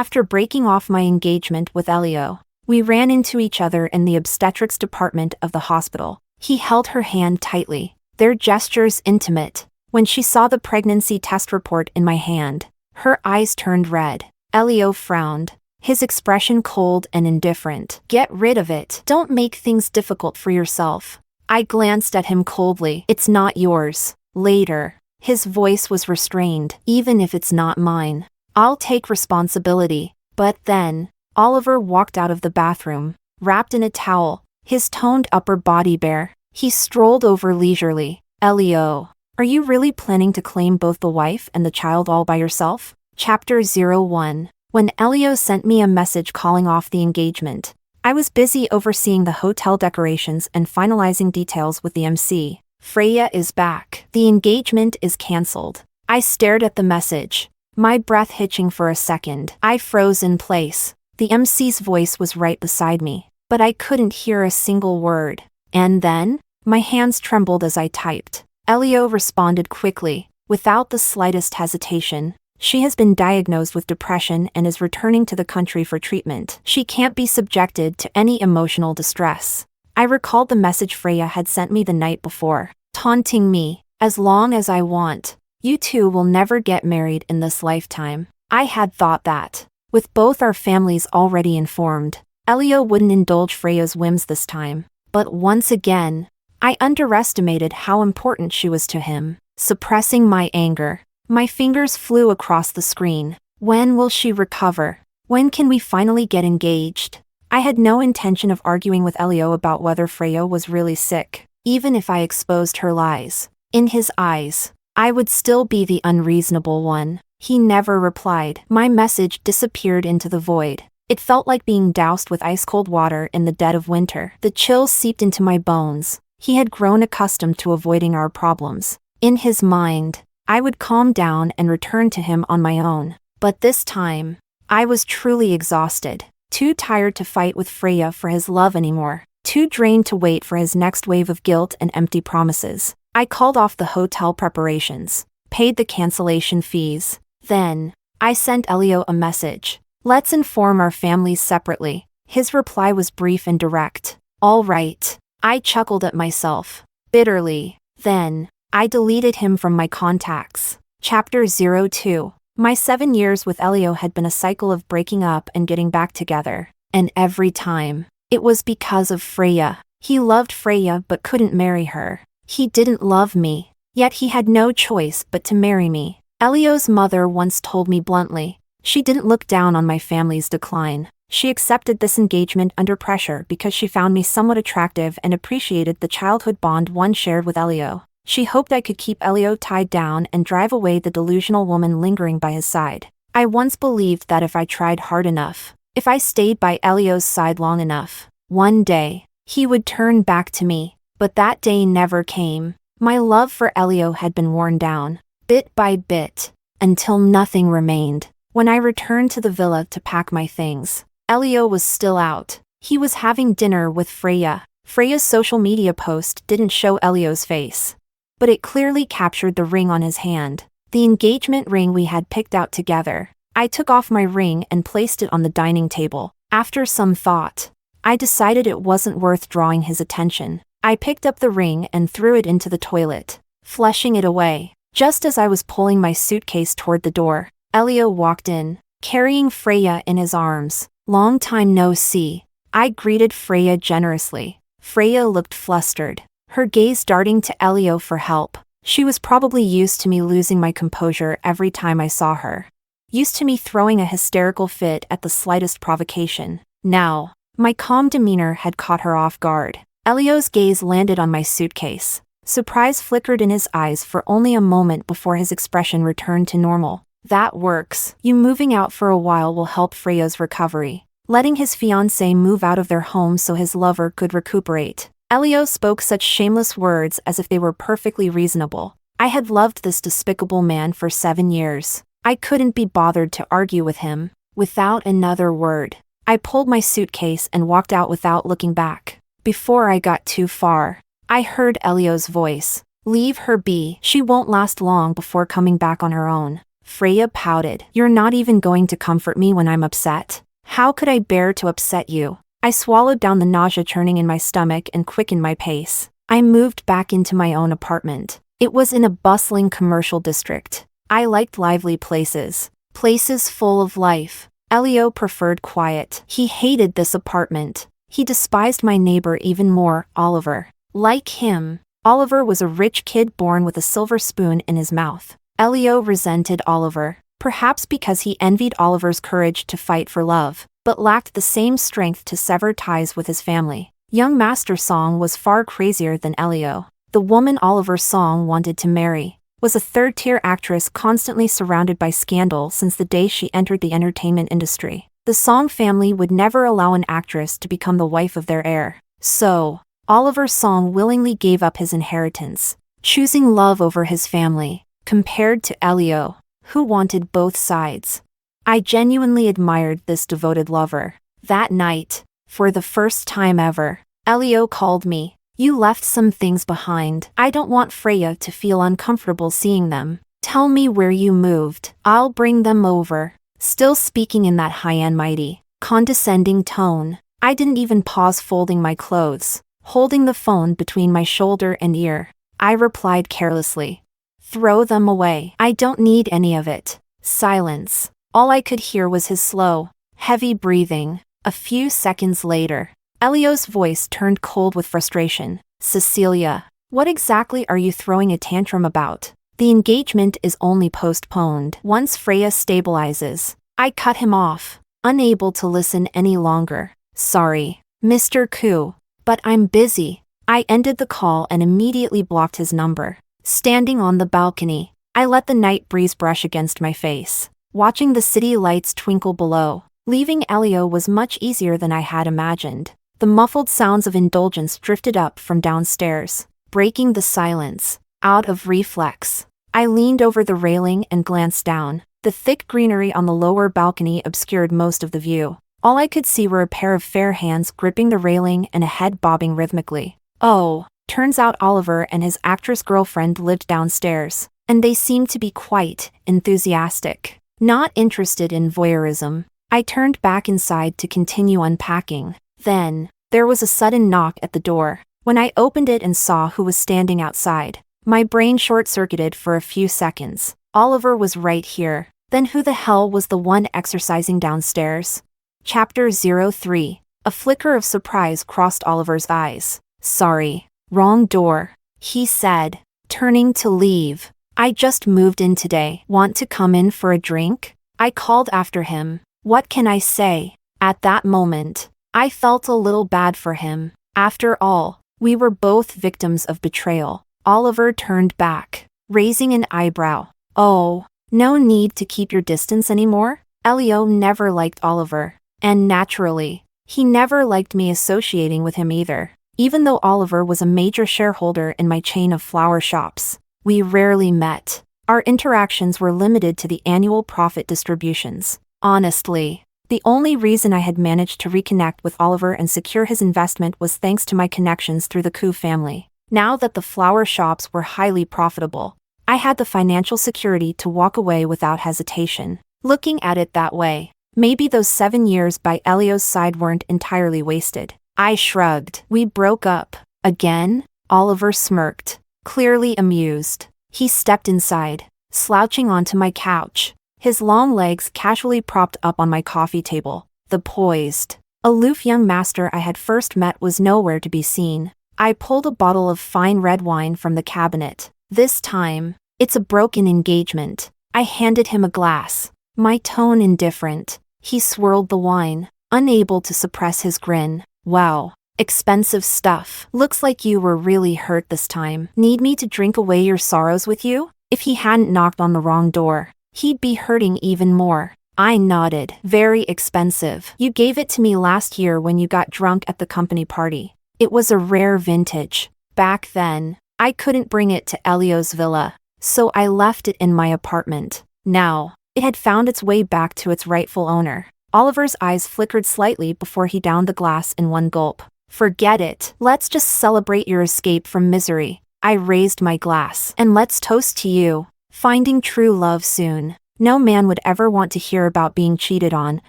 After breaking off my engagement with Elio, we ran into each other in the obstetrics department of the hospital. He held her hand tightly, their gestures intimate. When she saw the pregnancy test report in my hand, her eyes turned red. Elio frowned, his expression cold and indifferent. "Get rid of it. Don't make things difficult for yourself." I glanced at him coldly. "It's not yours." Later, his voice was restrained. "Even if it's not mine, I'll take responsibility." But then, Oliver walked out of the bathroom, wrapped in a towel, his toned upper body bare. He strolled over leisurely. "Elio, are you really planning to claim both the wife and the child all by yourself?" Chapter 01. When Elio sent me a message calling off the engagement, I was busy overseeing the hotel decorations and finalizing details with the MC. "Freya is back. The engagement is cancelled." I stared at the message, my breath hitching for a second. I froze in place. The MC's voice was right beside me, but I couldn't hear a single word. And then, my hands trembled as I typed. Elio responded quickly, without the slightest hesitation. "She has been diagnosed with depression and is returning to the country for treatment. She can't be subjected to any emotional distress." I recalled the message Freya had sent me the night before, taunting me, "As long as I want, you two will never get married in this lifetime." I had thought that, with both our families already informed, Elio wouldn't indulge Freya's whims this time. But once again, I underestimated how important she was to him. Suppressing my anger, my fingers flew across the screen. When will she recover? When can we finally get engaged? I had no intention of arguing with Elio about whether Freya was really sick. Even if I exposed her lies, in his eyes, I would still be the unreasonable one. He never replied. My message disappeared into the void. It felt like being doused with ice-cold water in the dead of winter. The chill seeped into my bones. He had grown accustomed to avoiding our problems. In his mind, I would calm down and return to him on my own. But this time, I was truly exhausted. Too tired to fight with Freya for his love anymore. Too drained to wait for his next wave of guilt and empty promises. I called off the hotel preparations, paid the cancellation fees. Then, I sent Elio a message. "Let's inform our families separately." His reply was brief and direct. "All right." I chuckled at myself, bitterly. Then, I deleted him from my contacts. Chapter 02. My 7 years with Elio had been a cycle of breaking up and getting back together. And every time, it was because of Freya. He loved Freya but couldn't marry her. He didn't love me, yet he had no choice but to marry me. Elio's mother once told me bluntly, she didn't look down on my family's decline. She accepted this engagement under pressure because she found me somewhat attractive and appreciated the childhood bond one shared with Elio. She hoped I could keep Elio tied down and drive away the delusional woman lingering by his side. I once believed that if I tried hard enough, if I stayed by Elio's side long enough, one day, he would turn back to me. But that day never came. My love for Elio had been worn down, bit by bit, until nothing remained. When I returned to the villa to pack my things, Elio was still out. He was having dinner with Freya. Freya's social media post didn't show Elio's face, but it clearly captured the ring on his hand, the engagement ring we had picked out together. I took off my ring and placed it on the dining table. After some thought, I decided it wasn't worth drawing his attention. I picked up the ring and threw it into the toilet, flushing it away. Just as I was pulling my suitcase toward the door, Elio walked in, carrying Freya in his arms. "Long time no see." I greeted Freya generously. Freya looked flustered, her gaze darting to Elio for help. She was probably used to me losing my composure every time I saw her. Used to me throwing a hysterical fit at the slightest provocation. Now, my calm demeanor had caught her off guard. Elio's gaze landed on my suitcase. Surprise flickered in his eyes for only a moment before his expression returned to normal. "That works. You moving out for a while will help Freya's recovery." Letting his fiancée move out of their home so his lover could recuperate. Elio spoke such shameless words as if they were perfectly reasonable. I had loved this despicable man for 7 years. I couldn't be bothered to argue with him. Without another word, I pulled my suitcase and walked out without looking back. Before I got too far, I heard Elio's voice. "Leave her be. She won't last long before coming back on her own." Freya pouted. You're not even going to comfort me when I'm upset. How could I bear to upset you? I swallowed down the nausea churning in my stomach and quickened my pace. I moved back into my own apartment. It was in a bustling commercial district. I liked lively places. Places full of life. Elio preferred quiet. He hated this apartment. He despised my neighbor even more, Oliver. Like him, Oliver was a rich kid born with a silver spoon in his mouth. Elio resented Oliver, perhaps because he envied Oliver's courage to fight for love, but lacked the same strength to sever ties with his family. Young Master Song was far crazier than Elio. The woman Oliver Song wanted to marry was a third-tier actress constantly surrounded by scandal since the day she entered the entertainment industry. The Song family would never allow an actress to become the wife of their heir. So, Oliver Song willingly gave up his inheritance, choosing love over his family, compared to Elio, who wanted both sides. I genuinely admired this devoted lover. That night, for the first time ever, Elio called me. You left some things behind. I don't want Freya to feel uncomfortable seeing them. Tell me where you moved. I'll bring them over. Still speaking in that high and mighty, condescending tone, I didn't even pause folding my clothes. Holding the phone between my shoulder and ear, I replied carelessly. Throw them away. I don't need any of it. Silence. All I could hear was his slow, heavy breathing. A few seconds later, Elio's voice turned cold with frustration. Cecilia, what exactly are you throwing a tantrum about? The engagement is only postponed once Freya stabilizes. I cut him off, unable to listen any longer. Sorry, Mr. Koo, but I'm busy. I ended the call and immediately blocked his number. Standing on the balcony, I let the night breeze brush against my face, watching the city lights twinkle below. Leaving Elio was much easier than I had imagined. The muffled sounds of indulgence drifted up from downstairs, breaking the silence. Out of reflex, I leaned over the railing and glanced down. The thick greenery on the lower balcony obscured most of the view. All I could see were a pair of fair hands gripping the railing and a head bobbing rhythmically. Oh, turns out Oliver and his actress girlfriend lived downstairs, and they seemed to be quite enthusiastic. Not interested in voyeurism, I turned back inside to continue unpacking. Then, there was a sudden knock at the door. When I opened it and saw who was standing outside, my brain short-circuited for a few seconds. Oliver was right here. Then who the hell was the one exercising downstairs? Chapter 03. A flicker of surprise crossed Oliver's eyes. Sorry, wrong door, he said, turning to leave. I just moved in today. Want to come in for a drink? I called after him. What can I say? At that moment, I felt a little bad for him. After all, we were both victims of betrayal. Oliver turned back, raising an eyebrow. Oh, no need to keep your distance anymore? Elio never liked Oliver, and naturally, he never liked me associating with him either. Even though Oliver was a major shareholder in my chain of flower shops, we rarely met. Our interactions were limited to the annual profit distributions. Honestly, the only reason I had managed to reconnect with Oliver and secure his investment was thanks to my connections through the Koo family. Now that the flower shops were highly profitable, I had the financial security to walk away without hesitation. Looking at it that way, maybe those 7 years by Elio's side weren't entirely wasted. I shrugged. We broke up. Again? Oliver smirked, clearly amused. He stepped inside, slouching onto my couch, his long legs casually propped up on my coffee table. The poised, aloof young master I had first met was nowhere to be seen. I pulled a bottle of fine red wine from the cabinet. This time, it's a broken engagement. I handed him a glass, my tone indifferent. He swirled the wine, unable to suppress his grin. Wow, expensive stuff. Looks like you were really hurt this time. Need me to drink away your sorrows with you? If he hadn't knocked on the wrong door, he'd be hurting even more. I nodded. Very expensive. You gave it to me last year when you got drunk at the company party. It was a rare vintage. Back then, I couldn't bring it to Elio's villa, so I left it in my apartment. Now, it had found its way back to its rightful owner. Oliver's eyes flickered slightly before he downed the glass in one gulp. Forget it. Let's just celebrate your escape from misery. I raised my glass. And let's toast to you, finding true love soon. No man would ever want to hear about being cheated on,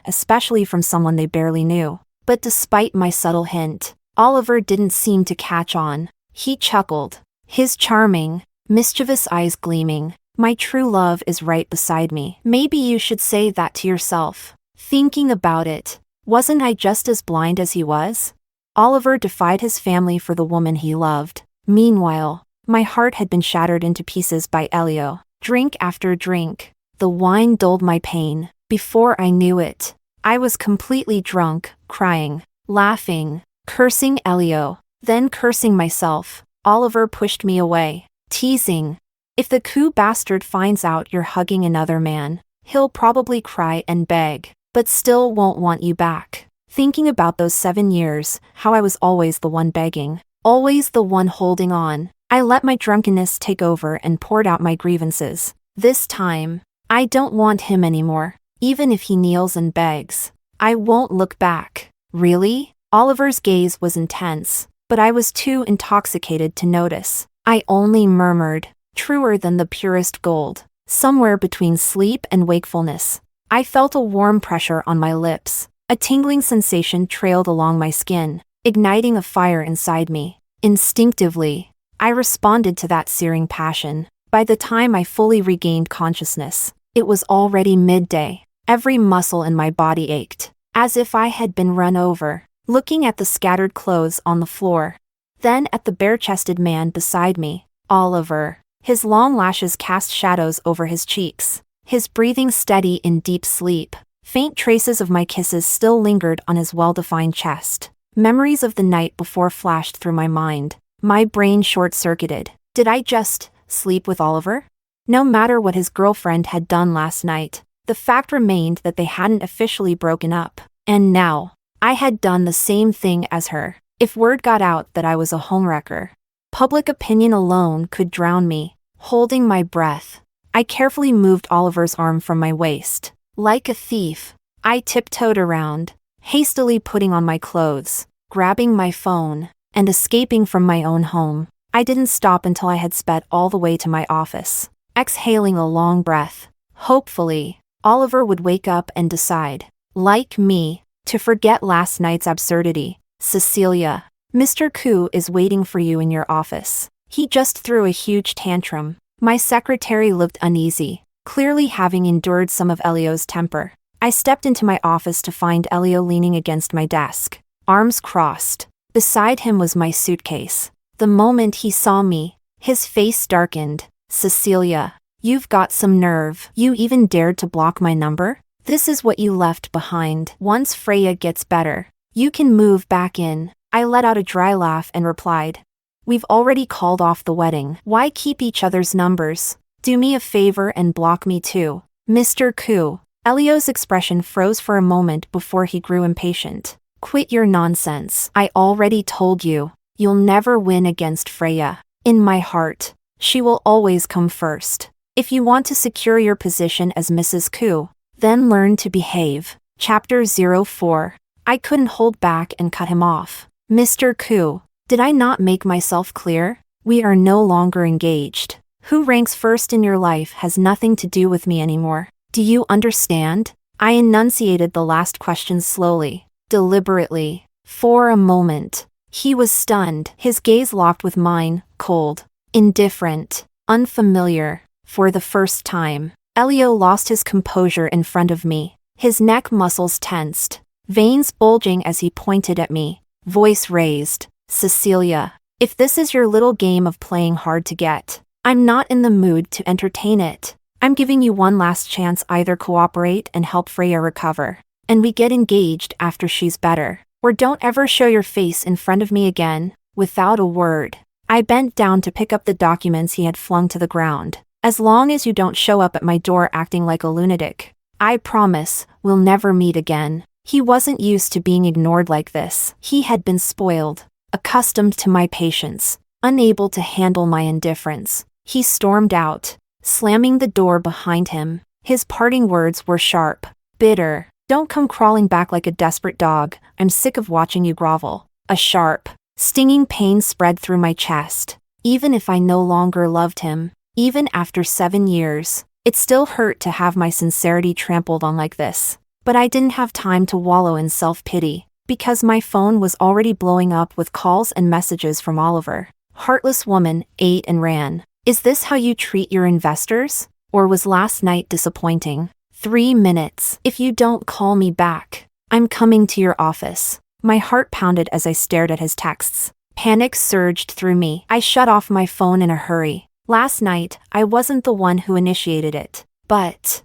especially from someone they barely knew. But despite my subtle hint, Oliver didn't seem to catch on. He chuckled, his charming, mischievous eyes gleaming. My true love is right beside me. Maybe you should say that to yourself. Thinking about it, wasn't I just as blind as he was? Oliver defied his family for the woman he loved. Meanwhile, my heart had been shattered into pieces by Elio. Drink after drink, the wine dulled my pain. Before I knew it, I was completely drunk, crying, laughing, cursing Elio, then cursing myself. Oliver pushed me away, teasing, "If the coup bastard finds out you're hugging another man, he'll probably cry and beg, but still won't want you back." Thinking about those 7 years, how I was always the one begging, always the one holding on, I let my drunkenness take over and poured out my grievances. This time, I don't want him anymore. Even if he kneels and begs, I won't look back. Really? Oliver's gaze was intense, but I was too intoxicated to notice. I only murmured, truer than the purest gold, somewhere between sleep and wakefulness. I felt a warm pressure on my lips. A tingling sensation trailed along my skin, igniting a fire inside me. Instinctively, I responded to that searing passion. By the time I fully regained consciousness, it was already midday. Every muscle in my body ached, as if I had been run over. Looking at the scattered clothes on the floor, then at the bare-chested man beside me, Oliver. His long lashes cast shadows over his cheeks, his breathing steady in deep sleep. Faint traces of my kisses still lingered on his well-defined chest. Memories of the night before flashed through my mind. My brain short-circuited. Did I just sleep with Oliver? No matter what his girlfriend had done last night, the fact remained that they hadn't officially broken up. And now, I had done the same thing as her. If word got out that I was a homewrecker, public opinion alone could drown me. Holding my breath, I carefully moved Oliver's arm from my waist. Like a thief, I tiptoed around, hastily putting on my clothes, grabbing my phone, and escaping from my own home. I didn't stop until I had sped all the way to my office, exhaling a long breath. Hopefully, Oliver would wake up and decide, like me, to forget last night's absurdity. "Cecilia, Mr. Koo is waiting for you in your office. He just threw a huge tantrum." My secretary looked uneasy, clearly having endured some of Elio's temper. I stepped into my office to find Elio leaning against my desk, arms crossed. Beside him was my suitcase. The moment he saw me, his face darkened. "Cecilia, you've got some nerve. You even dared to block my number? This is what you left behind. Once Freya gets better, you can move back in." I let out a dry laugh and replied, "We've already called off the wedding. Why keep each other's numbers? Do me a favor and block me too, Mr. Koo." Elio's expression froze for a moment before he grew impatient. "Quit your nonsense. I already told you, you'll never win against Freya. In my heart, she will always come first. If you want to secure your position as Mrs. Koo, then learn to behave." Chapter 04. I couldn't hold back and cut him off. "Mr. Koo, did I not make myself clear? We are no longer engaged. Who ranks first in your life has nothing to do with me anymore. Do you understand?" I enunciated the last question slowly, deliberately. For a moment, he was stunned. His gaze locked with mine, cold, indifferent, unfamiliar. For the first time, Elio lost his composure in front of me. His neck muscles tensed, veins bulging as he pointed at me, voice raised. "Cecilia, if this is your little game of playing hard to get, I'm not in the mood to entertain it. I'm giving you one last chance. Either cooperate and help Freya recover, and we get engaged after she's better, or don't ever show your face in front of me again." Without a word, I bent down to pick up the documents he had flung to the ground. "As long as you don't show up at my door acting like a lunatic, I promise we'll never meet again." He wasn't used to being ignored like this. He had been spoiled, accustomed to my patience, unable to handle my indifference. He stormed out, slamming the door behind him. His parting words were sharp, bitter. "Don't come crawling back like a desperate dog. I'm sick of watching you grovel." A sharp, stinging pain spread through my chest. Even if I no longer loved him, even after 7 years, It still hurt to have my sincerity trampled on like this. But I didn't have time to wallow in self-pity, because my phone was already blowing up with calls and messages from Oliver. Heartless woman, ate and ran. Is this how you treat your investors? Or was last night disappointing? 3 minutes. If you don't call me back, I'm coming to your office. My heart pounded as I stared at his texts. Panic surged through me. I shut off my phone in a hurry. Last night, I wasn't the one who initiated it. But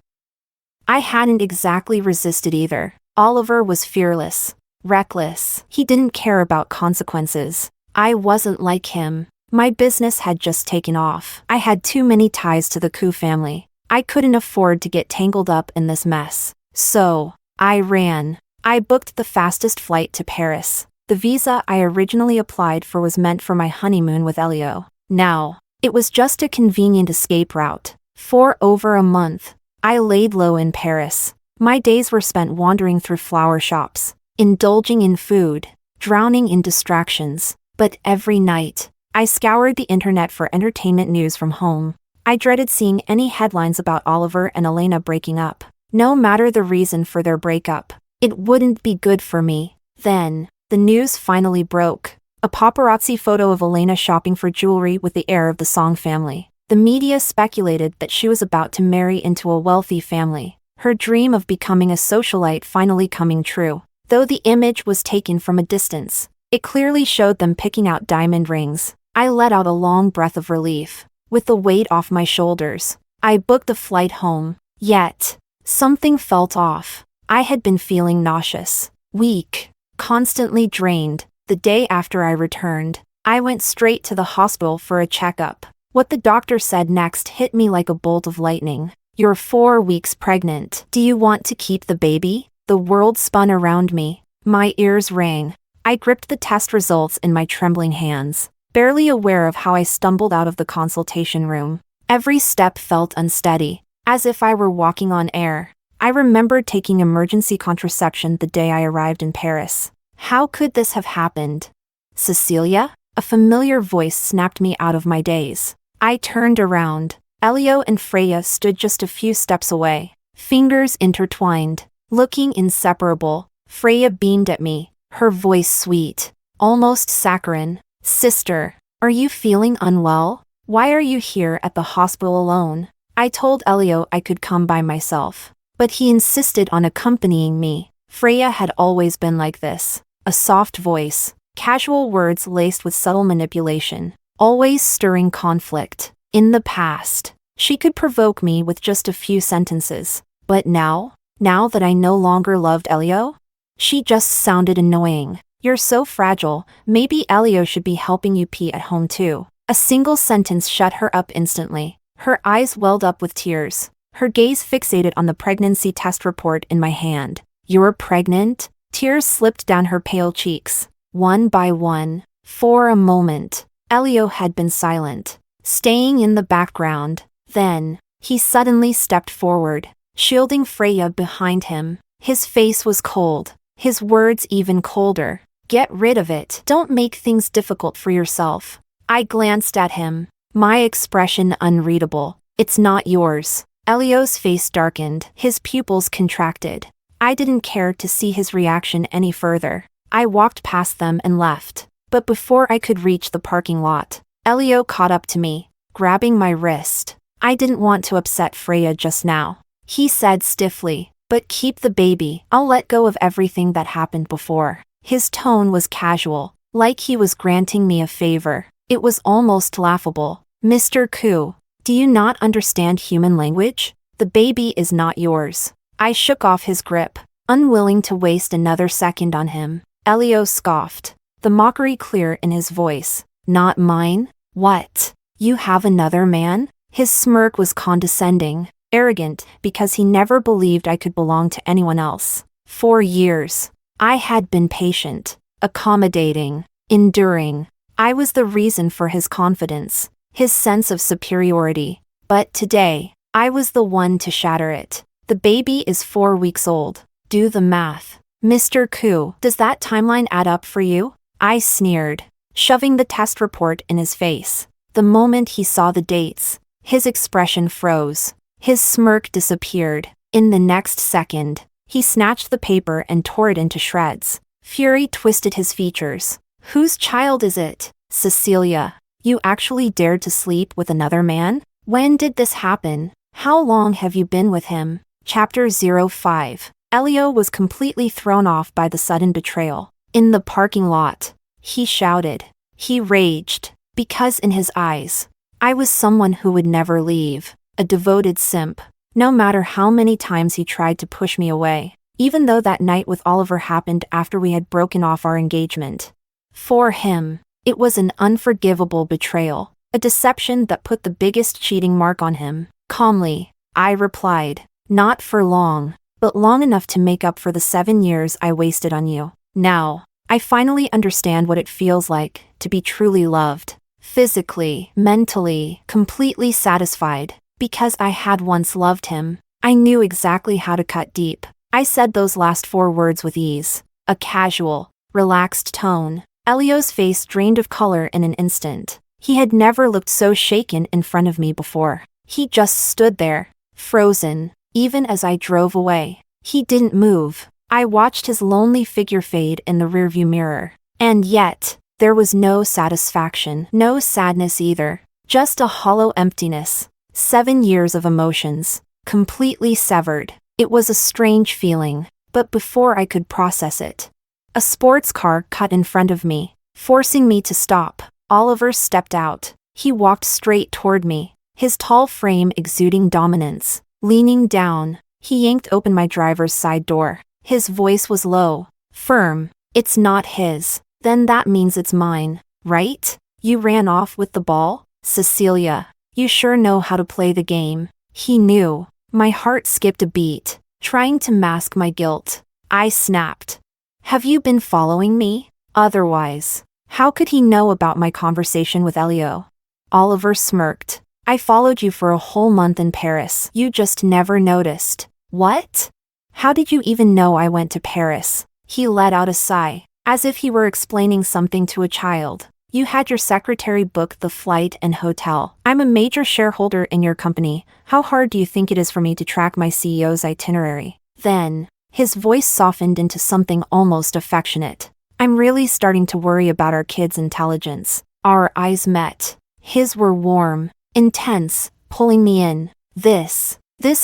I hadn't exactly resisted either. Oliver was fearless, reckless. He didn't care about consequences. I wasn't like him. My business had just taken off. I had too many ties to the Koo family. I couldn't afford to get tangled up in this mess. So, I ran. I booked the fastest flight to Paris. The visa I originally applied for was meant for my honeymoon with Elio. Now, it was just a convenient escape route. For over a month, I laid low in Paris. My days were spent wandering through flower shops, indulging in food, drowning in distractions. But every night, I scoured the internet for entertainment news from home. I dreaded seeing any headlines about Oliver and Elena breaking up. No matter the reason for their breakup, it wouldn't be good for me. Then, the news finally broke. A paparazzi photo of Elena shopping for jewelry with the heir of the Song family. The media speculated that she was about to marry into a wealthy family. Her dream of becoming a socialite finally coming true. Though the image was taken from a distance, it clearly showed them picking out diamond rings. I let out a long breath of relief. With the weight off my shoulders, I booked a flight home. Yet, something felt off. I had been feeling nauseous, weak, constantly drained. The day after I returned, I went straight to the hospital for a checkup. What the doctor said next hit me like a bolt of lightning. You're 4 weeks pregnant. Do you want to keep the baby? The world spun around me. My ears rang. I gripped the test results in my trembling hands, barely aware of how I stumbled out of the consultation room. Every step felt unsteady, as if I were walking on air. I remembered taking emergency contraception the day I arrived in Paris. How could this have happened? Cecilia? A familiar voice snapped me out of my daze. I turned around. Elio and Freya stood just a few steps away, fingers intertwined, looking inseparable. Freya beamed at me, her voice sweet, almost saccharine. Sister, are you feeling unwell? Why are you here at the hospital alone? I told Elio I could come by myself, but he insisted on accompanying me. Freya had always been like this, a soft voice, casual words laced with subtle manipulation, always stirring conflict. In the past, she could provoke me with just a few sentences, but now that I no longer loved Elio, she just sounded annoying. You're so fragile, maybe Elio should be helping you pee at home too. A single sentence shut her up instantly. Her eyes welled up with tears, her gaze fixated on the pregnancy test report in my hand. You're pregnant? Tears slipped down her pale cheeks, one by one. For a moment, Elio had been silent, staying in the background. Then, he suddenly stepped forward, shielding Freya behind him. His face was cold, his words even colder. Get rid of it. Don't make things difficult for yourself. I glanced at him, my expression unreadable. It's not yours. Elio's face darkened, his pupils contracted. I didn't care to see his reaction any further. I walked past them and left. But before I could reach the parking lot, Elio caught up to me, grabbing my wrist. I didn't want to upset Freya just now, he said stiffly, but keep the baby. I'll let go of everything that happened before. His tone was casual, like he was granting me a favor. It was almost laughable. Mr. Koo, do you not understand human language? The baby is not yours. I shook off his grip, unwilling to waste another second on him. Elio scoffed, the mockery clear in his voice. Not mine? What? You have another man? His smirk was condescending, arrogant, because he never believed I could belong to anyone else. For years, I had been patient, accommodating, enduring. I was the reason for his confidence, his sense of superiority. But today, I was the one to shatter it. The baby is 4 weeks old. Do the math. Mr. Koo, does that timeline add up for you? I sneered, shoving the test report in his face. The moment he saw the dates, his expression froze. His smirk disappeared. In the next second, he snatched the paper and tore it into shreds. Fury twisted his features. Whose child is it? Cecilia. You actually dared to sleep with another man? When did this happen? How long have you been with him? Chapter 05. Elio was completely thrown off by the sudden betrayal. In the parking lot, he shouted. He raged, because in his eyes, I was someone who would never leave, a devoted simp, no matter how many times he tried to push me away, even though that night with Oliver happened after we had broken off our engagement. For him, it was an unforgivable betrayal, a deception that put the biggest cheating mark on him. Calmly, I replied, not for long, but long enough to make up for the 7 years I wasted on you. Now, I finally understand what it feels like to be truly loved. Physically, mentally, completely satisfied. Because I had once loved him, I knew exactly how to cut deep. I said those last 4 words with ease. A casual, relaxed tone. Elio's face drained of color in an instant. He had never looked so shaken in front of me before. He just stood there, frozen, even as I drove away. He didn't move. I watched his lonely figure fade in the rearview mirror. And yet, there was no satisfaction, no sadness either. Just a hollow emptiness. 7 years of emotions, completely severed. It was a strange feeling, but before I could process it, a sports car cut in front of me, forcing me to stop. Oliver stepped out. He walked straight toward me, his tall frame exuding dominance. Leaning down, he yanked open my driver's side door. His voice was low, firm. It's not his. Then that means it's mine, right? You ran off with the ball? Cecilia, you sure know how to play the game. He knew. My heart skipped a beat, trying to mask my guilt. I snapped. Have you been following me? Otherwise, how could he know about my conversation with Elio? Oliver smirked. I followed you for a whole month in Paris. You just never noticed. What? How did you even know I went to Paris? He let out a sigh, as if he were explaining something to a child. You had your secretary book the flight and hotel. I'm a major shareholder in your company. How hard do you think it is for me to track my CEO's itinerary? Then, his voice softened into something almost affectionate. I'm really starting to worry about our kid's intelligence. Our eyes met. His were warm, intense, pulling me in. This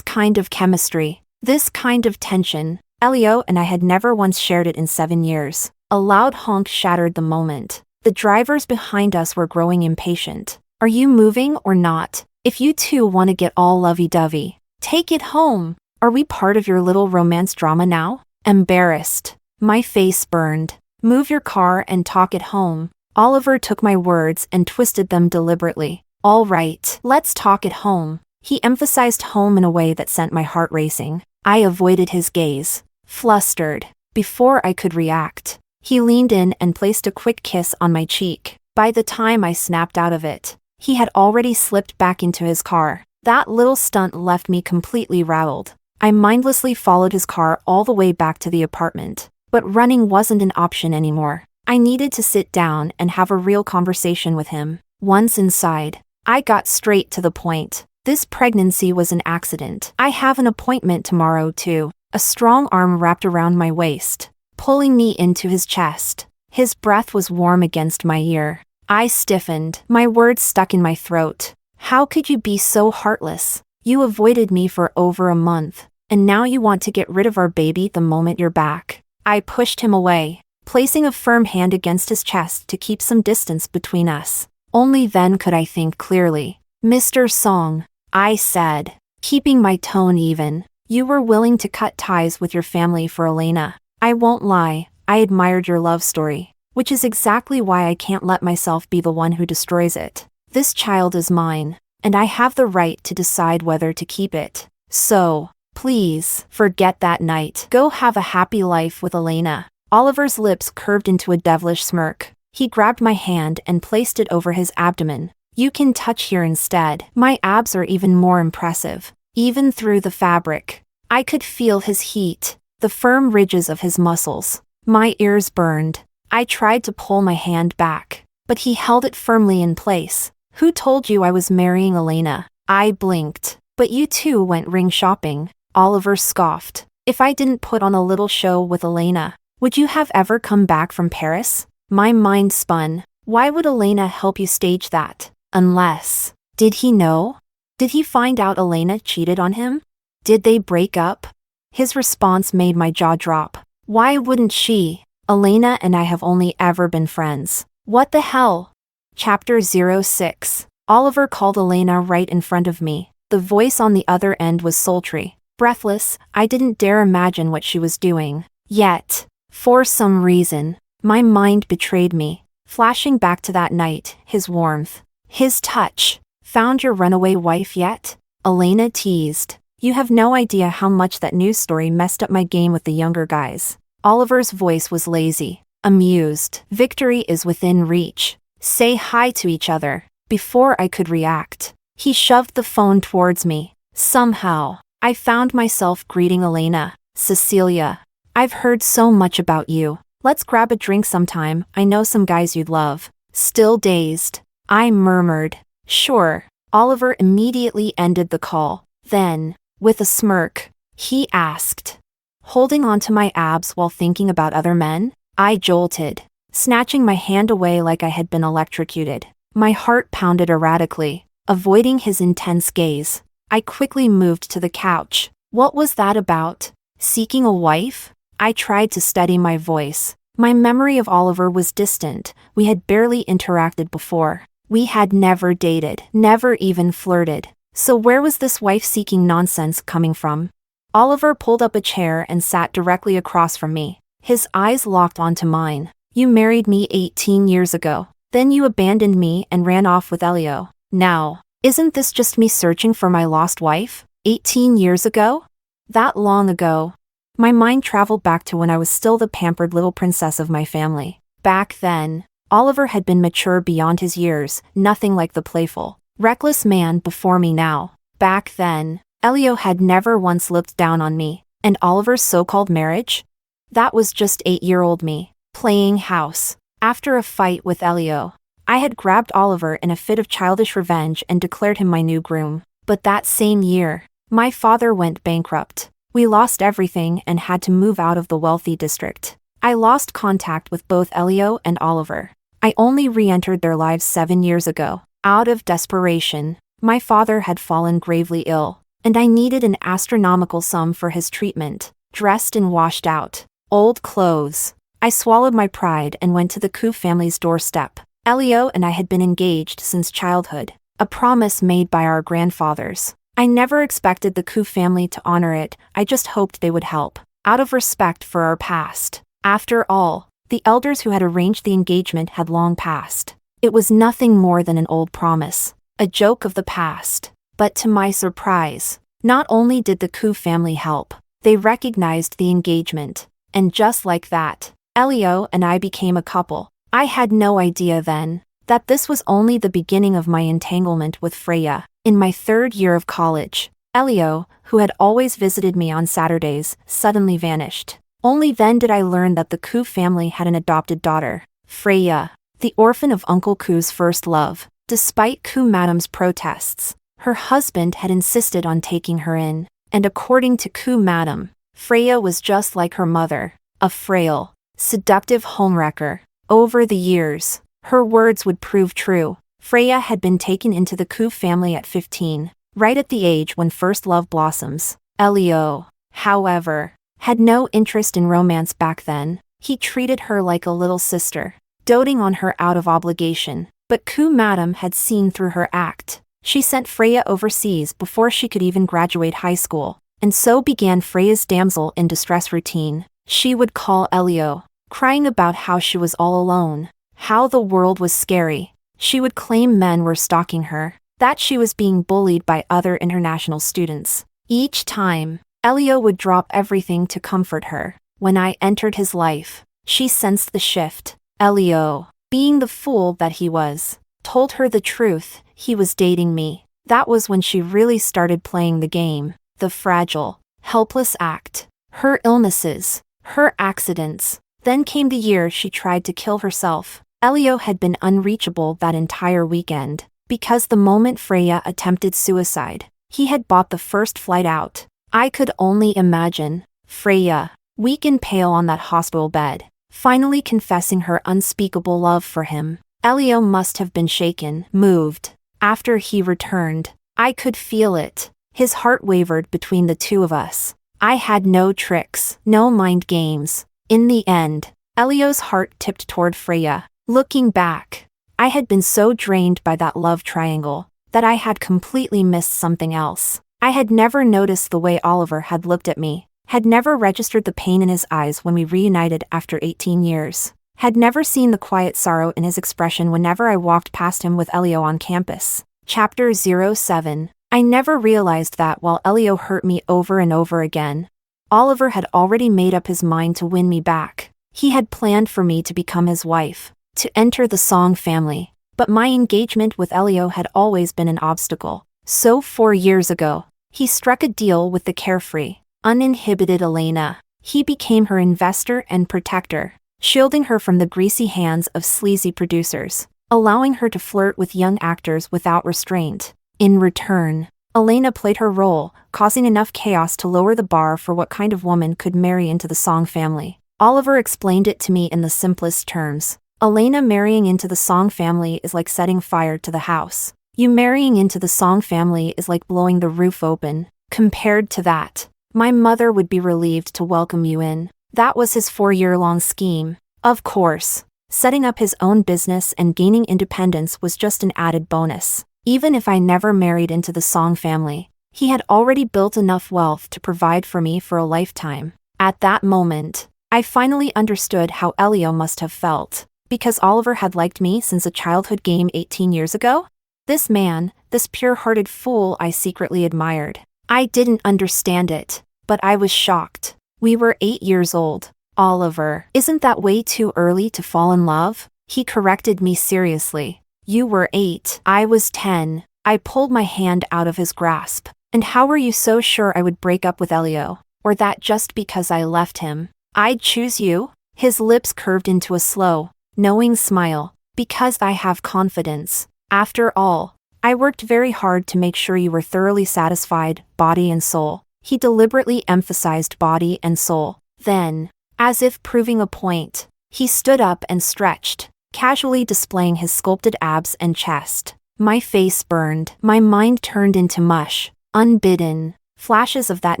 kind of chemistry, this kind of tension. Elio and I had never once shared it in 7 years. A loud honk shattered the moment. The drivers behind us were growing impatient. Are you moving or not? If you two want to get all lovey-dovey, take it home. Are we part of your little romance drama now? Embarrassed. My face burned. Move your car and talk it home. Oliver took my words and twisted them deliberately. All right, let's talk at home. He emphasized home in a way that sent my heart racing. I avoided his gaze, flustered. Before I could react, he leaned in and placed a quick kiss on my cheek. By the time I snapped out of it, he had already slipped back into his car. That little stunt left me completely rattled. I mindlessly followed his car all the way back to the apartment. But running wasn't an option anymore. I needed to sit down and have a real conversation with him. Once inside, I got straight to the point. This pregnancy was an accident. I have an appointment tomorrow too. A strong arm wrapped around my waist, pulling me into his chest. His breath was warm against my ear. I stiffened, my words stuck in my throat. How could you be so heartless? You avoided me for over a month, and now you want to get rid of our baby the moment you're back. I pushed him away, placing a firm hand against his chest to keep some distance between us. Only then could I think clearly. Mr. Song, I said, keeping my tone even, you were willing to cut ties with your family for Elena. I won't lie, I admired your love story, which is exactly why I can't let myself be the one who destroys it. This child is mine, and I have the right to decide whether to keep it. So, please, forget that night. Go have a happy life with Elena. Oliver's lips curved into a devilish smirk. He grabbed my hand and placed it over his abdomen. You can touch here instead. My abs are even more impressive. Even through the fabric, I could feel his heat, the firm ridges of his muscles. My ears burned. I tried to pull my hand back, but he held it firmly in place. Who told you I was marrying Elena? I blinked. But you two went ring shopping, Oliver scoffed. If I didn't put on a little show with Elena, would you have ever come back from Paris? My mind spun. Why would Elena help you stage that? Unless, did he know? Did he find out Elena cheated on him? Did they break up? His response made my jaw drop. Why wouldn't she? Elena and I have only ever been friends. What the hell? Chapter 06. Oliver called Elena right in front of me. The voice on the other end was sultry. Breathless, I didn't dare imagine what she was doing. Yet, for some reason, my mind betrayed me. Flashing back to that night, his warmth, his touch. Found your runaway wife yet? Elena teased. You have no idea how much that news story messed up my game with the younger guys. Oliver's voice was lazy, amused. Victory is within reach. Say hi to each other. Before I could react, he shoved the phone towards me. Somehow, I found myself greeting Elena. Cecilia, I've heard so much about you. Let's grab a drink sometime. I know some guys you'd love. Still dazed, I murmured. Sure. Oliver immediately ended the call. Then, with a smirk, he asked, holding onto my abs while thinking about other men? I jolted, snatching my hand away like I had been electrocuted. My heart pounded erratically, avoiding his intense gaze. I quickly moved to the couch. What was that about? Seeking a wife? I tried to steady my voice. My memory of Oliver was distant. We had barely interacted before. We had never dated, never even flirted. So where was this wife-seeking nonsense coming from? Oliver pulled up a chair and sat directly across from me. His eyes locked onto mine. You married me 18 years ago. Then you abandoned me and ran off with Elio. Now, isn't this just me searching for my lost wife? 18 years ago? That long ago. My mind traveled back to when I was still the pampered little princess of my family. Back then, Oliver had been mature beyond his years, nothing like the playful, reckless man before me now. Back then, Elio had never once looked down on me, and Oliver's so-called marriage? That was just 8-year-old me, playing house. After a fight with Elio, I had grabbed Oliver in a fit of childish revenge and declared him my new groom. But that same year, my father went bankrupt. We lost everything and had to move out of the wealthy district. I lost contact with both Elio and Oliver. I only re-entered their lives 7 years ago. Out of desperation, my father had fallen gravely ill, and I needed an astronomical sum for his treatment. Dressed in washed out, old clothes, I swallowed my pride and went to the Koo family's doorstep. Elio and I had been engaged since childhood, a promise made by our grandfathers. I never expected the Koo family to honor it, I just hoped they would help, out of respect for our past. After all, the elders who had arranged the engagement had long passed. It was nothing more than an old promise, a joke of the past. But to my surprise, not only did the Koo family help, they recognized the engagement. And just like that, Elio and I became a couple. I had no idea then that this was only the beginning of my entanglement with Freya. In my 3rd year of college, Elio, who had always visited me on Saturdays, suddenly vanished. Only then did I learn that the Koo family had an adopted daughter, Freya, the orphan of Uncle Koo's first love. Despite Koo Madam's protests, her husband had insisted on taking her in, and according to Koo Madam, Freya was just like her mother, a frail, seductive homewrecker. Over the years, her words would prove true. Freya had been taken into the Koo family at 15, right at the age when first love blossoms. Elio, however, had no interest in romance back then. He treated her like a little sister, doting on her out of obligation. But Koo Madam had seen through her act. She sent Freya overseas before she could even graduate high school, and so began Freya's damsel in distress routine. She would call Elio, crying about how she was all alone, how the world was scary. She would claim men were stalking her, that she was being bullied by other international students. Each time, Elio would drop everything to comfort her. When I entered his life, she sensed the shift. Elio, being the fool that he was, told her the truth, he was dating me. That was when she really started playing the game. The fragile, helpless act. Her illnesses, her accidents. Then came the year she tried to kill herself. Elio had been unreachable that entire weekend, because the moment Freya attempted suicide, He had bought the first flight out. I could only imagine Freya, weak and pale on that hospital bed, finally confessing her unspeakable love for him. Elio must have been shaken, moved. After he returned, I could feel it. His heart wavered between the two of us. I had no tricks, no mind games. In the end, Elio's heart tipped toward Freya. Looking back, I had been so drained by that love triangle that I had completely missed something else. I had never noticed the way Oliver had looked at me, had never registered the pain in his eyes when we reunited after 18 years, had never seen the quiet sorrow in his expression whenever I walked past him with Elio on campus. Chapter 07. I never realized that while Elio hurt me over and over again, Oliver had already made up his mind to win me back. He had planned for me to become his wife, to enter the Song family. But my engagement with Elio had always been an obstacle. So 4 years ago, he struck a deal with the carefree, uninhibited Elena. He became her investor and protector, shielding her from the greasy hands of sleazy producers, allowing her to flirt with young actors without restraint. In return, Elena played her role, causing enough chaos to lower the bar for what kind of woman could marry into the Song family. Oliver explained it to me in the simplest terms. Elena marrying into the Song family is like setting fire to the house. You marrying into the Song family is like blowing the roof open. Compared to that, my mother would be relieved to welcome you in. That was his 4-year-long scheme. Of course, setting up his own business and gaining independence was just an added bonus. Even if I never married into the Song family, he had already built enough wealth to provide for me for a lifetime. At that moment, I finally understood how Elio must have felt. Because Oliver had liked me since a childhood game 18 years ago? This man, this pure-hearted fool I secretly admired. I didn't understand it, but I was shocked. We were 8 years old. Oliver, isn't that way too early to fall in love? He corrected me seriously. You were 8. I was 10. I pulled my hand out of his grasp. And how were you so sure I would break up with Elio? Or that just because I left him, I'd choose you? His lips curved into a slow, knowing smile. Because I have confidence. After all, I worked very hard to make sure you were thoroughly satisfied, body and soul. He deliberately emphasized body and soul. Then, as if proving a point, he stood up and stretched, casually displaying his sculpted abs and chest. My face burned. My mind turned into mush. Unbidden, flashes of that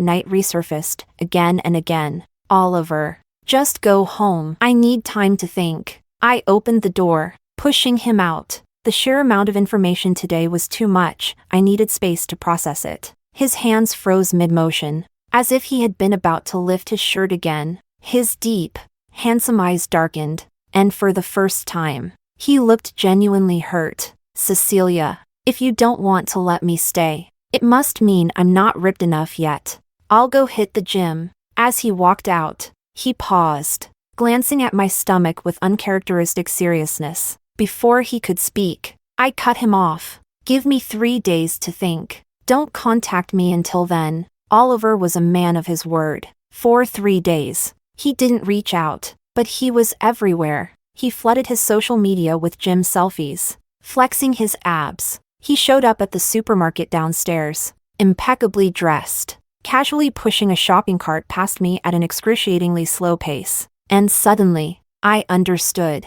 night resurfaced, again and again. Oliver, just go home. I need time to think. I opened the door, pushing him out. The sheer amount of information today was too much. I needed space to process it. His hands froze mid-motion, as if he had been about to lift his shirt again. His deep, handsome eyes darkened, and for the first time, he looked genuinely hurt. Cecilia, if you don't want to let me stay, it must mean I'm not ripped enough yet. I'll go hit the gym. As he walked out, he paused, glancing at my stomach with uncharacteristic seriousness. Before he could speak, I cut him off. Give me 3 days to think. Don't contact me until then. Oliver was a man of his word. For 3 days, he didn't reach out, but he was everywhere. He flooded his social media with gym selfies, flexing his abs. He showed up at the supermarket downstairs, impeccably dressed, casually pushing a shopping cart past me at an excruciatingly slow pace. And suddenly, I understood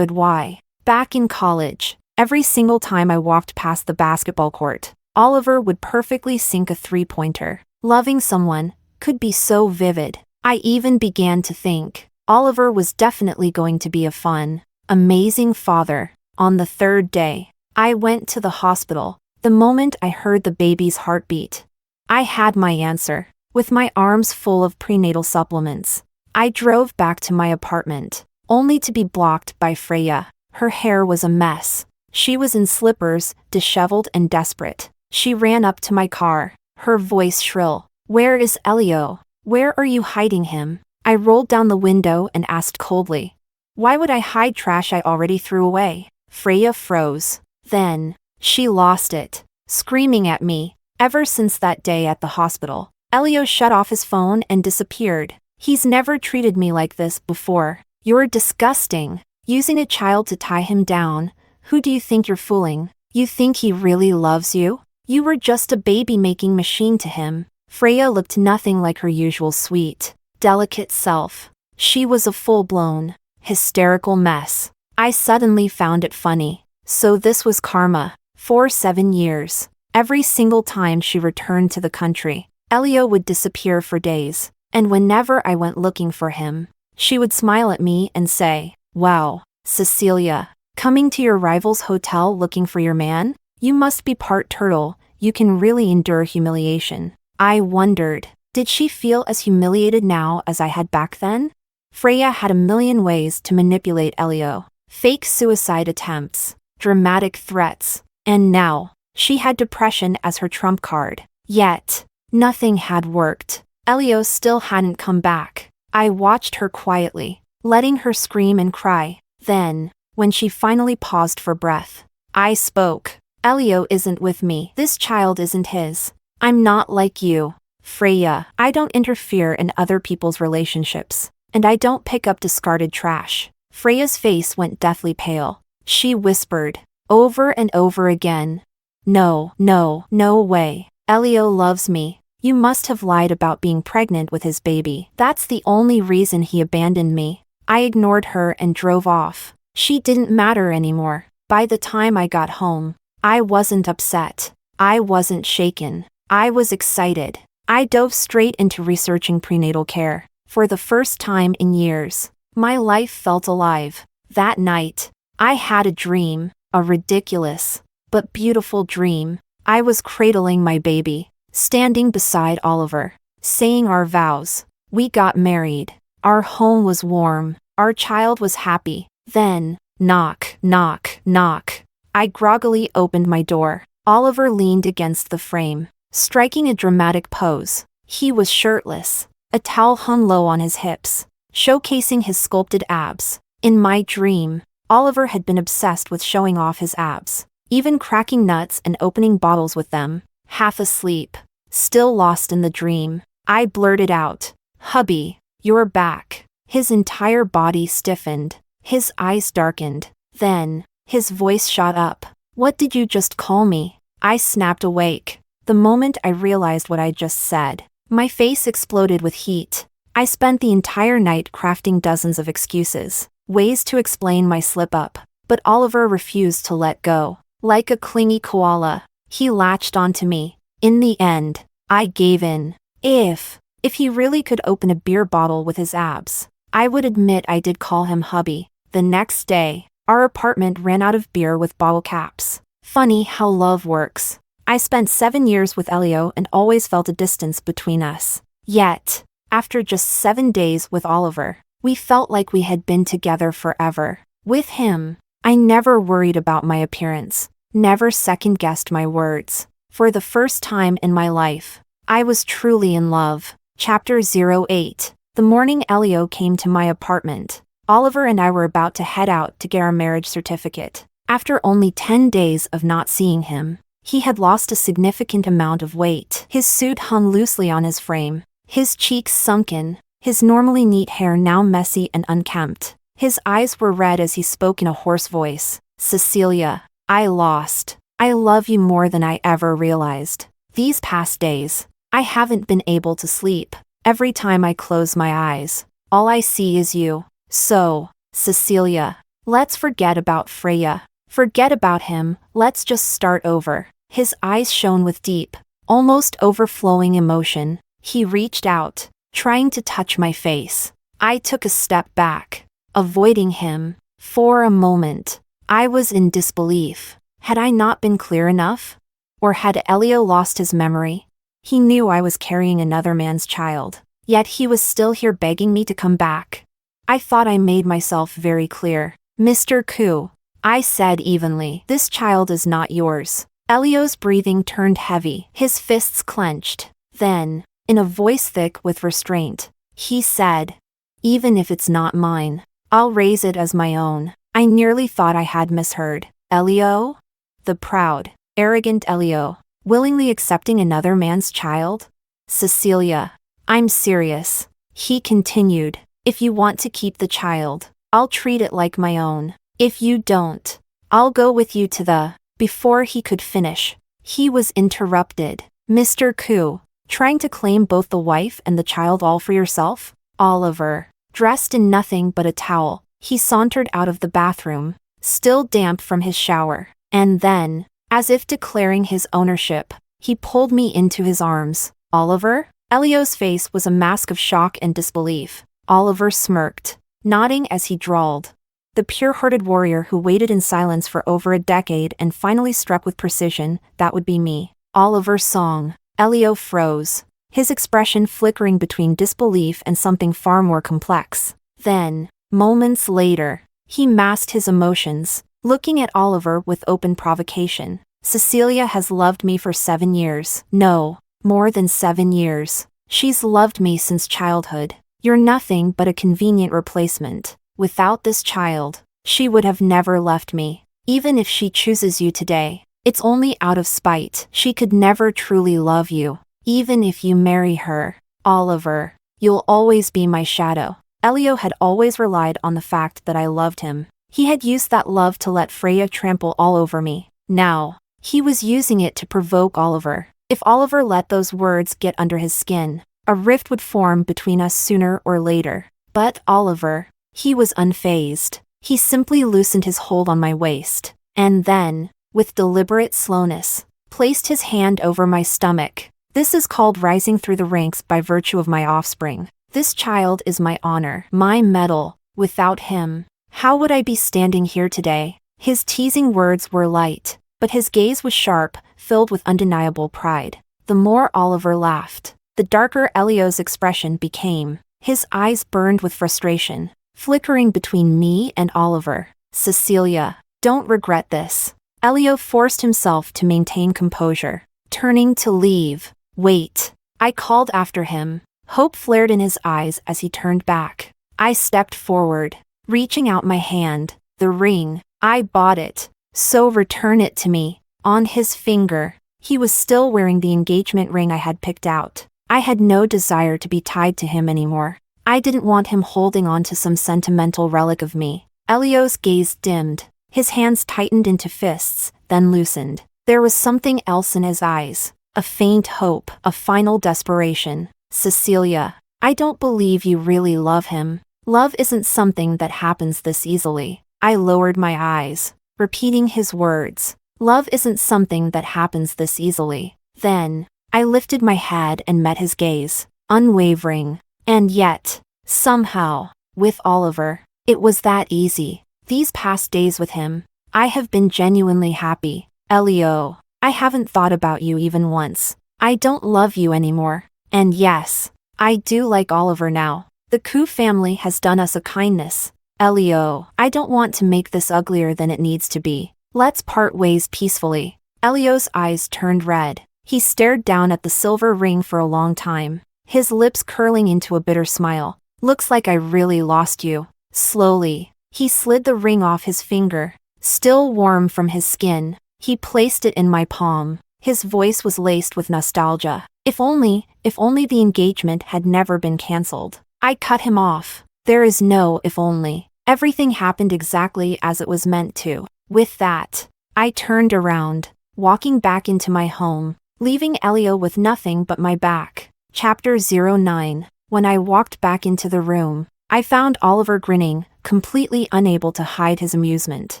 why. Back in college, every single time I walked past the basketball court, Oliver would perfectly sink a three-pointer. Loving someone could be so vivid. I even began to think Oliver was definitely going to be a fun, amazing father. On the 3rd day, I went to the hospital. The moment I heard the baby's heartbeat, I had my answer. With my arms full of prenatal supplements, I drove back to my apartment, only to be blocked by Freya. Her hair was a mess. She was in slippers, disheveled and desperate. She ran up to my car, her voice shrill. Where is Elio? Where are you hiding him? I rolled down the window and asked coldly. Why would I hide trash I already threw away? Freya froze. Then, she lost it, screaming at me. Ever since that day at the hospital, Elio shut off his phone and disappeared. He's never treated me like this before. You're disgusting. Using a child to tie him down. Who do you think you're fooling? You think he really loves you? You were just a baby-making machine to him. Freya looked nothing like her usual sweet, delicate self. She was a full-blown, hysterical mess. I suddenly found it funny. So this was karma. For 7 years. Every single time she returned to the country, Elio would disappear for days, and whenever I went looking for him, she would smile at me and say, "Wow, Cecilia, coming to your rival's hotel looking for your man? You must be part turtle, you can really endure humiliation." I wondered, did she feel as humiliated now as I had back then? Freya had a million ways to manipulate Elio. Fake suicide attempts, dramatic threats, and now, she had depression as her trump card. Yet, nothing had worked. Elio still hadn't come back. I watched her quietly, letting her scream and cry. Then, when she finally paused for breath, I spoke. "Elio isn't with me. This child isn't his. I'm not like you, Freya. I don't interfere in other people's relationships, and I don't pick up discarded trash." Freya's face went deathly pale. She whispered, over and over again, "No, no, no way. Elio loves me. You must have lied about being pregnant with his baby. That's the only reason he abandoned me." I ignored her and drove off. She didn't matter anymore. By the time I got home, I wasn't upset. I wasn't shaken. I was excited. I dove straight into researching prenatal care. For the first time in years, my life felt alive. That night, I had a dream, a ridiculous, but beautiful dream. I was cradling my baby, standing beside Oliver, saying our vows. We got married. Our home was warm. Our child was happy. Then, knock, knock, knock. I groggily opened my door. Oliver leaned against the frame, striking a dramatic pose. He was shirtless. A towel hung low on his hips, showcasing his sculpted abs. In my dream, Oliver had been obsessed with showing off his abs, even cracking nuts and opening bottles with them. Half asleep, still lost in the dream, I blurted out, "Hubby, you're back." His entire body stiffened. His eyes darkened. Then, his voice shot up. "What did you just call me?" I snapped awake. The moment I realized what I just said, my face exploded with heat. I spent the entire night crafting dozens of excuses, ways to explain my slip-up, but Oliver refused to let go. Like a clingy koala, he latched onto me. In the end, I gave in. If he really could open a beer bottle with his abs, I would admit I did call him hubby. The next day, our apartment ran out of beer with bottle caps. Funny how love works. I spent 7 years with Elio and always felt a distance between us. Yet, after just 7 days with Oliver, we felt like we had been together forever. With him, I never worried about my appearance, never second-guessed my words. For the first time in my life, I was truly in love. Chapter 08. The morning Elio came to my apartment, Oliver and I were about to head out to get our marriage certificate. After only 10 days of not seeing him, he had lost a significant amount of weight. His suit hung loosely on his frame, his cheeks sunken, his normally neat hair now messy and unkempt. His eyes were red as he spoke in a hoarse voice. "Cecilia, I lost. I love you more than I ever realized. These past days, I haven't been able to sleep. Every time I close my eyes, all I see is you. So, Cecilia, let's forget about Freya. Forget about him, let's just start over." His eyes shone with deep, almost overflowing emotion. He reached out, trying to touch my face. I took a step back, avoiding him. For a moment, I was in disbelief. Had I not been clear enough? Or had Elio lost his memory? He knew I was carrying another man's child, yet he was still here begging me to come back. I thought I made myself very clear. "Mr. Koo," I said evenly, "this child is not yours." Elio's breathing turned heavy, his fists clenched. Then, in a voice thick with restraint, he said, "Even if it's not mine, I'll raise it as my own." I nearly thought I had misheard. Elio? The proud, arrogant Elio, willingly accepting another man's child? "Cecilia, I'm serious," he continued. "If you want to keep the child, I'll treat it like my own. If you don't, I'll go with you to the..." Before he could finish, He was interrupted. Mr. Koo, trying to claim both the wife and the child all for yourself? Oliver, dressed in nothing but a towel, he sauntered out of the bathroom, still damp from his shower. And then, as if declaring his ownership, he pulled me into his arms. Oliver? Elio's face was a mask of shock and disbelief. Oliver smirked, nodding as he drawled. The pure-hearted warrior who waited in silence for over a decade and finally struck with precision, that would be me. Oliver's song. Elio froze, his expression flickering between disbelief and something far more complex. Then, moments later, he masked his emotions, looking at Oliver with open provocation. Cecilia has loved me for 7 years. No, more than 7 years. She's loved me since childhood. You're nothing but a convenient replacement. Without this child, she would have never left me. Even if she chooses you today, it's only out of spite. She could never truly love you. Even if you marry her, Oliver, you'll always be my shadow. Elio had always relied on the fact that I loved him. He had used that love to let Freya trample all over me. Now, he was using it to provoke Oliver. If Oliver let those words get under his skin, a rift would form between us sooner or later. But Oliver, he was unfazed. He simply loosened his hold on my waist, and then, with deliberate slowness, placed his hand over my stomach. This is called rising through the ranks by virtue of my offspring. This child is my honor, my medal. Without him, how would I be standing here today? His teasing words were light, but his gaze was sharp, filled with undeniable pride. The more Oliver laughed, the darker Elio's expression became. His eyes burned with frustration, flickering between me and Oliver. Cecilia, don't regret this. Elio forced himself to maintain composure, turning to leave. Wait, I called after him. Hope flared in his eyes as he turned back. I stepped forward, reaching out my hand. The ring, I bought it, so return it to me. On his finger, he was still wearing the engagement ring I had picked out. I had no desire to be tied to him anymore. I didn't want him holding on to some sentimental relic of me. Elio's gaze dimmed. His hands tightened into fists, then loosened. There was something else in his eyes. A faint hope, a final desperation. Cecilia, I don't believe you really love him. Love isn't something that happens this easily. I lowered my eyes, repeating his words. Love isn't something that happens this easily. Then, I lifted my head and met his gaze, unwavering. And yet, somehow, with Oliver, it was that easy. These past days with him, I have been genuinely happy. Elio, I haven't thought about you even once. I don't love you anymore. And yes, I do like Oliver now. The Koo family has done us a kindness. Elio, I don't want to make this uglier than it needs to be. Let's part ways peacefully. Elio's eyes turned red. He stared down at the silver ring for a long time, his lips curling into a bitter smile. Looks like I really lost you. Slowly, he slid the ring off his finger, still warm from his skin. He placed it in my palm. His voice was laced with nostalgia. If only the engagement had never been cancelled. I cut him off. There is no if only. Everything happened exactly as it was meant to. With that, I turned around, walking back into my home, leaving Elio with nothing but my back. Chapter 09. When I walked back into the room, I found Oliver grinning, completely unable to hide his amusement.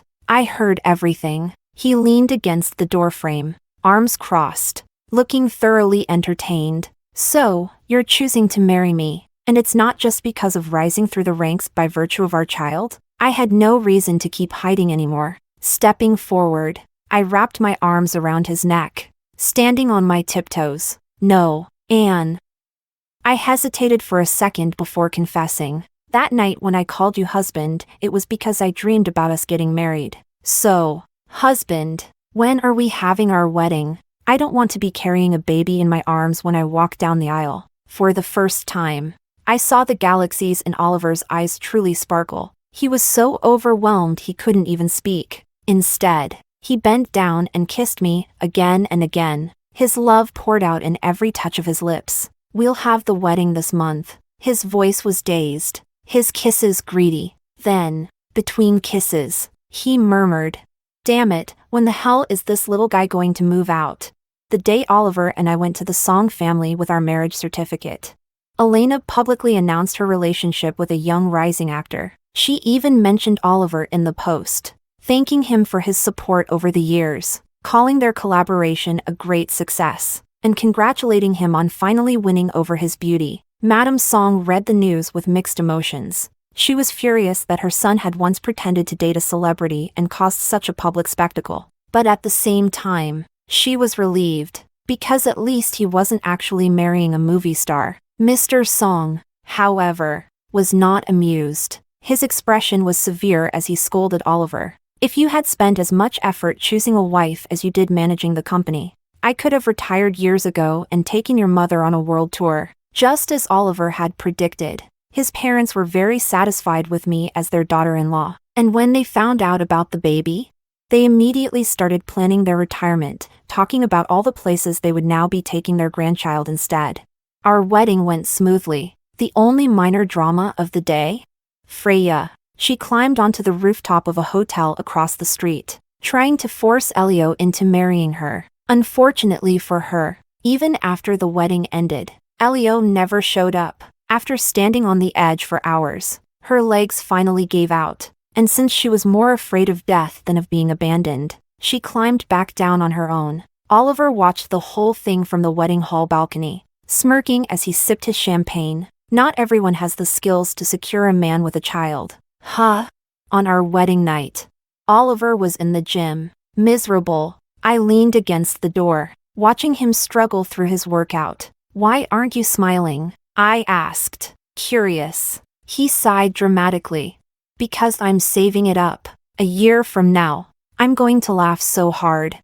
I heard everything. He leaned against the doorframe, arms crossed, looking thoroughly entertained. So, you're choosing to marry me, and it's not just because of rising through the ranks by virtue of our child? I had no reason to keep hiding anymore. Stepping forward, I wrapped my arms around his neck, standing on my tiptoes. No, Anne. I hesitated for a second before confessing. That night when I called you husband, it was because I dreamed about us getting married. So, husband, when are we having our wedding? I don't want to be carrying a baby in my arms when I walk down the aisle. For the first time, I saw the galaxies in Oliver's eyes truly sparkle. He was so overwhelmed he couldn't even speak. Instead, he bent down and kissed me, again and again. His love poured out in every touch of his lips. We'll have the wedding this month. His voice was dazed, his kisses greedy. Then, between kisses, he murmured, "Damn it, when the hell is this little guy going to move out?" the day Oliver and I went to the Song family with our marriage certificate. Elena publicly announced her relationship with a young rising actor. She even mentioned Oliver in the post, thanking him for his support over the years, calling their collaboration a great success, and congratulating him on finally winning over his beauty. Madame Song read the news with mixed emotions. She was furious that her son had once pretended to date a celebrity and caused such a public spectacle. But at the same time, she was relieved, because at least he wasn't actually marrying a movie star. Mr. Song, however, was not amused. His expression was severe as he scolded Oliver. "If you had spent as much effort choosing a wife as you did managing the company, I could have retired years ago and taken your mother on a world tour." Just as Oliver had predicted, his parents were very satisfied with me as their daughter-in-law. And when they found out about the baby, they immediately started planning their retirement, talking about all the places they would now be taking their grandchild instead. Our wedding went smoothly. The only minor drama of the day? Freya. She climbed onto the rooftop of a hotel across the street, trying to force Elio into marrying her. Unfortunately for her, even after the wedding ended, Elio never showed up. After standing on the edge for hours, her legs finally gave out, and since she was more afraid of death than of being abandoned, she climbed back down on her own. Oliver watched the whole thing from the wedding hall balcony, smirking as he sipped his champagne. Not everyone has the skills to secure a man with a child. On our wedding night, Oliver was in the gym, miserable. I leaned against the door, watching him struggle through his workout. "Why aren't you smiling?" I asked, curious. He sighed dramatically. "Because I'm saving it up. A year from now, I'm going to laugh so hard